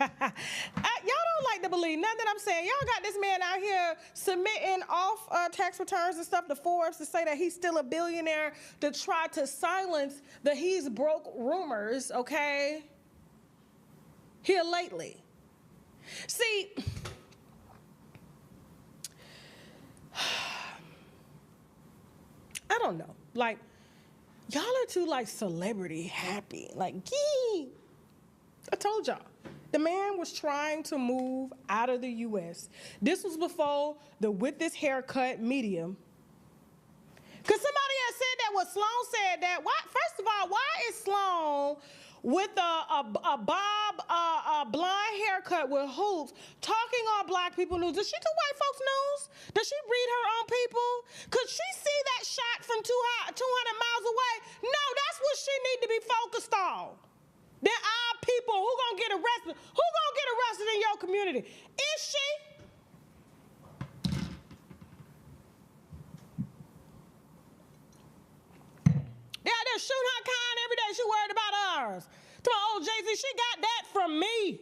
don't like to believe nothing that I'm saying. Y'all got this man out here submitting off tax returns and stuff to Forbes to say that he's still a billionaire to try to silence the he's broke rumors, okay? Here lately. See, I don't know. Like, y'all are too, like, celebrity happy. Like, gee. I told y'all. The man was trying to move out of the U.S. This was before the with this haircut medium. Because somebody had said that, well, Sloan said that. Why? First of all, why is Sloan with a bob, blonde haircut with hoops talking on black people news? Does she do white folks news? Does she read her own people? Could she see that shot from 200 miles away? No, that's what she need to be focused on. There are people who gonna get arrested. Who gonna get arrested in your community? Is she? They're shooting her kind every day. She worried about ours. To my old Jay-Z, she got that from me.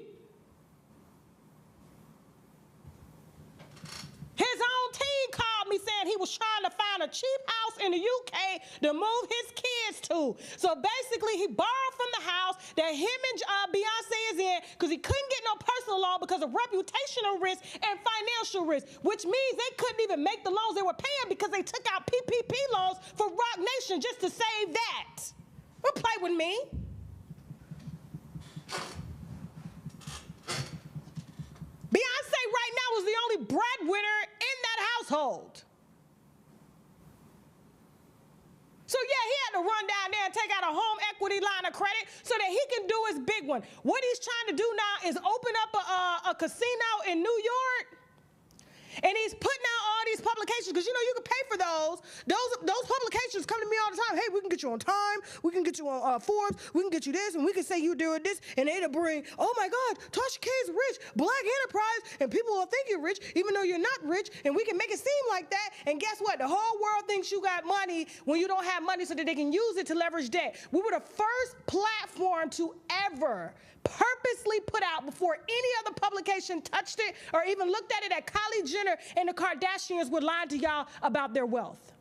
His own team called me saying he was trying to find a cheap house in the UK to move his kids to. So basically, he borrowed from the house that him and Beyonce is in because he couldn't get no personal loan because of reputational risk and financial risk, which means they couldn't even make the loans they were paying because they took out PPP loans for Rock Nation just to save that. Don't play with me. Beyonce right now is the only breadwinner in that household. So yeah, he had to run down there and take out a home equity line of credit so that he can do his big one. What he's trying to do now is open up a casino in New York. And he's putting out all these publications because, you know, you can pay for those. Those publications come to me all the time. Hey, we can get you on Time. We can get you on Forbes. We can get you this, and we can say you doing this, and it'll bring, oh, my God, Tasha K is rich, Black enterprise, and people will think you're rich even though you're not rich, and we can make it seem like that. And guess what? The whole world thinks you got money when you don't have money so that they can use it to leverage debt. We were the first platform to ever purposely put out before any other publication touched it or even looked at it that Kylie Jenner and the Kardashians were lying to y'all about their wealth.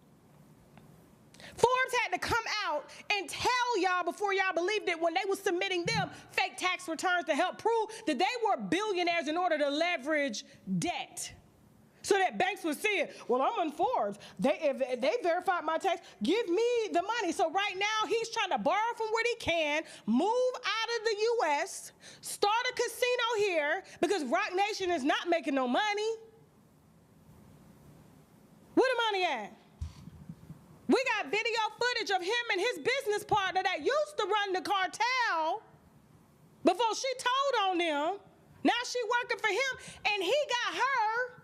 Forbes had to come out and tell y'all before y'all believed it when they were submitting them fake tax returns to help prove that they were billionaires in order to leverage debt. So that banks would see it. Well, I'm on Forbes. If they verified my tax, give me the money. So right now, he's trying to borrow from what he can, move out of the U.S., start a casino here because Rock Nation is not making no money. Where the money at? We got video footage of him and his business partner that used to run the cartel before she told on them. Now she working for him, and he got her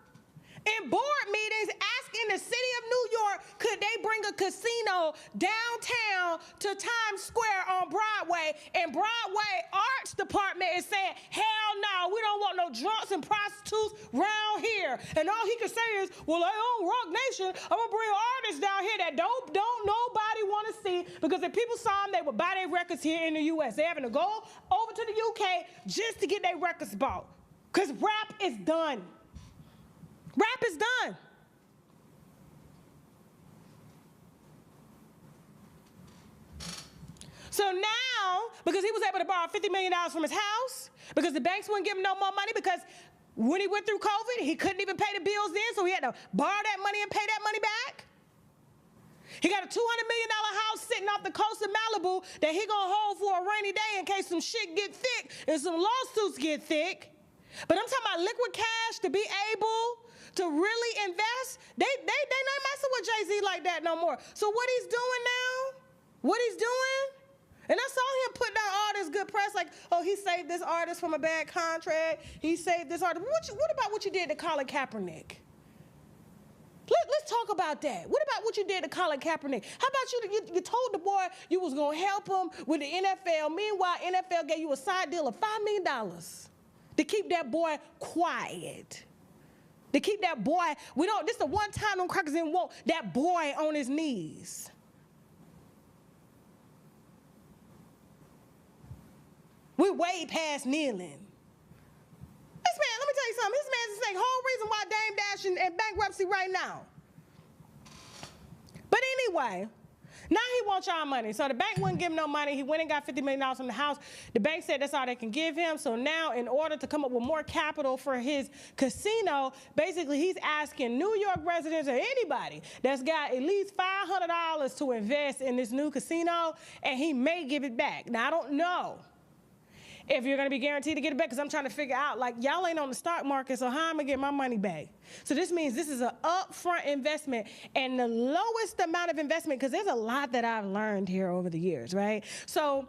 in board meetings asking the city of New York, could they bring a casino downtown to Times Square on Broadway? And Broadway Arts Department is saying, hell no, we don't want no drunks and prostitutes around here. And all he can say is, well, I own Rock Nation. I'm gonna bring artists down here that don't nobody want to see, because if people saw them, they would buy their records here in the U.S. They're having to go over to the UK just to get their records bought, because rap is done. Rap is done. So now, because he was able to borrow $50 million from his house, because the banks wouldn't give him no more money, because when he went through COVID, he couldn't even pay the bills then, so he had to borrow that money and pay that money back. He got a $200 million house sitting off the coast of Malibu that he gonna hold for a rainy day in case some shit get thick and some lawsuits get thick. But I'm talking about liquid cash to be able to really invest. They not messing with Jay-Z like that no more. So what he's doing now, and I saw him putting out all this good press, like, oh, he saved this artist from a bad contract. He saved this artist. What about what you did to Colin Kaepernick? Let's talk about that. What about what you did to Colin Kaepernick? How about you told the boy you was going to help him with the NFL. Meanwhile, NFL gave you a side deal of $5 million to keep that boy quiet. To keep that boy, this is the one time them crackers didn't want that boy on his knees. We're way past kneeling. That's the whole reason why Dame Dash in bankruptcy right now. But anyway, now he wants y'all money. So the bank wouldn't give him no money. He went and got $50 million from the house. The bank said that's all they can give him. So now in order to come up with more capital for his casino, basically he's asking New York residents or anybody that's got at least $500 to invest in this new casino, and he may give it back. Now, I don't know if you're going to be guaranteed to get it back, because I'm trying to figure out, like, y'all ain't on the stock market, so how am I going to get my money back? So this means this is an upfront investment and the lowest amount of investment, because there's a lot that I've learned here over the years, right? So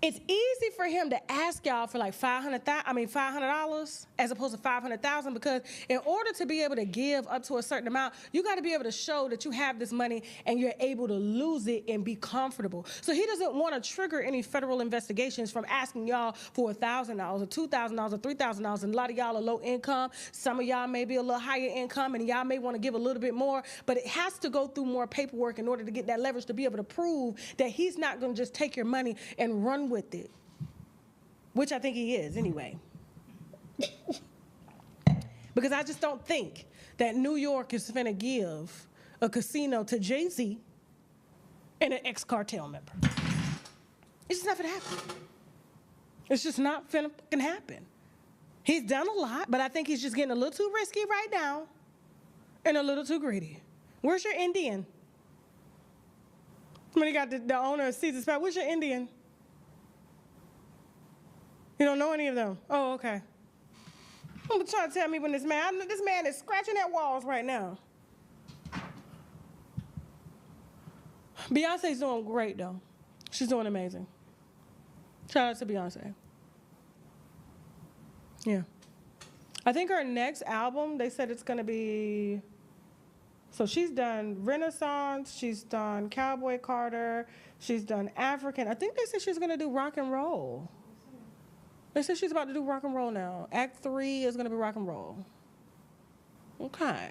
it's easy for him to ask y'all for like $500 as opposed to $500,000, because in order to be able to give up to a certain amount, you got to be able to show that you have this money and you're able to lose it and be comfortable. So he doesn't want to trigger any federal investigations from asking y'all for $1,000 or $2,000 or $3,000. And a lot of y'all are low income. Some of y'all may be a little higher income, and y'all may want to give a little bit more, but it has to go through more paperwork in order to get that leverage to be able to prove that he's not going to just take your money and run with it, which I think he is anyway. Because I just don't think that New York is finna give a casino to Jay-Z and an ex-cartel member. It's just not finna happen. It's just not finna fucking happen. He's done a lot, but I think he's just getting a little too risky right now and a little too greedy. Where's your Indian? Somebody got the owner of Caesar's Palace. Where's your Indian? You don't know any of them? Oh, okay. I'm trying to tell me when this man is scratching at walls right now. Beyonce's doing great, though. She's doing amazing. Shout out to Beyonce. Yeah. I think her next album, they said it's going to be, so she's done Renaissance, she's done Cowboy Carter, she's done African. I think they said she's going to do rock and roll. They said she's about to do rock and roll now. Act 3 is going to be rock and roll. Okay.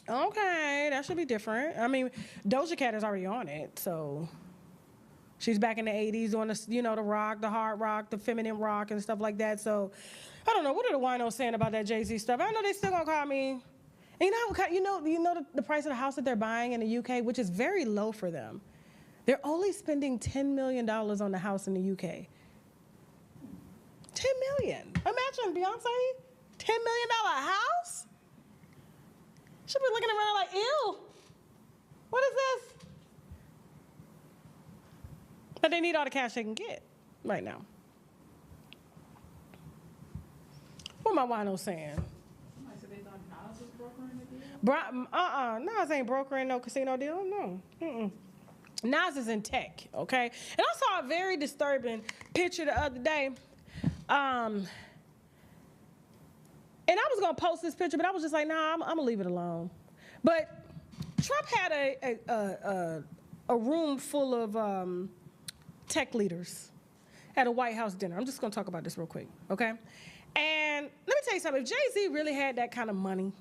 Okay, that should be different. I mean, Doja Cat is already on it, so she's back in the 80s doing the, you know, the rock, the hard rock, the feminine rock and stuff like that. So I don't know. What are the winos saying about that Jay-Z stuff? I know they still going to call me. And you know the price of the house that they're buying in the UK, which is very low for them. They're only spending $10 million on the house in the UK. $10 million. Imagine Beyonce, $10 million house? She'll be looking around like, ew, what is this? But they need all the cash they can get right now. What am I winos saying? Somebody said they thought Nas was brokering the deal? Nas ain't brokering no casino deal, no. Nas is in tech, okay? And I saw a very disturbing picture the other day. And I was gonna post this picture, but I was just like, nah, I'm gonna leave it alone. But Trump had a room full of tech leaders at a White House dinner. I'm just gonna talk about this real quick, okay? And let me tell you something, if Jay-Z really had that kind of money,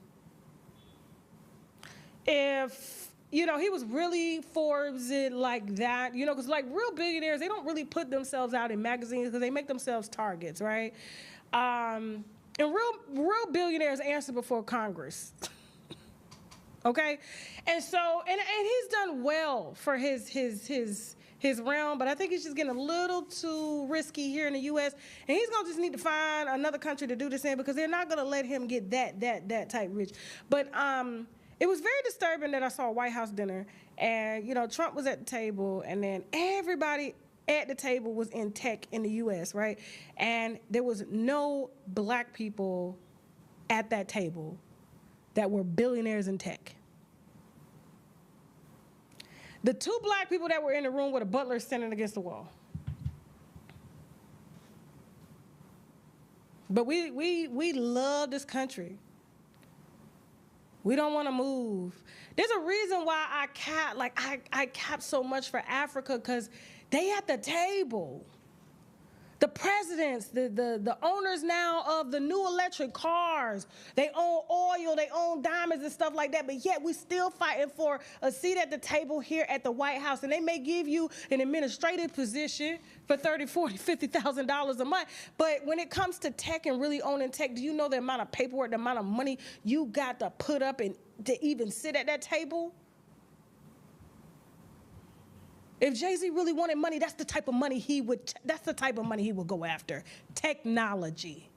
if, you know, he was really Forbes-ed like that, you know, because like real billionaires, they don't really put themselves out in magazines because they make themselves targets, right? And real billionaires answer before Congress, okay? And so, and he's done well for his realm, but I think he's just getting a little too risky here in the U.S., and he's gonna just need to find another country to do this in because they're not gonna let him get that type rich. But it was very disturbing that I saw a White House dinner, and you know Trump was at the table, and then everybody at the table was in tech in the U.S., right? And there was no black people at that table that were billionaires in tech. The two black people that were in the room were the butlers standing against the wall. But we love this country. We don't want to move. There's a reason why I cap so much for Africa, because they at the table. The presidents, the owners now of the new electric cars, they own oil, they own diamonds and stuff like that, but yet we still fighting for a seat at the table here at the White House, and they may give you an administrative position for $30,000, $40,000, $50,000 a month, but when it comes to tech and really owning tech, do you know the amount of paperwork, the amount of money you got to put up and to even sit at that table? If Jay-Z really wanted money, that's the type of money he would go after. Technology.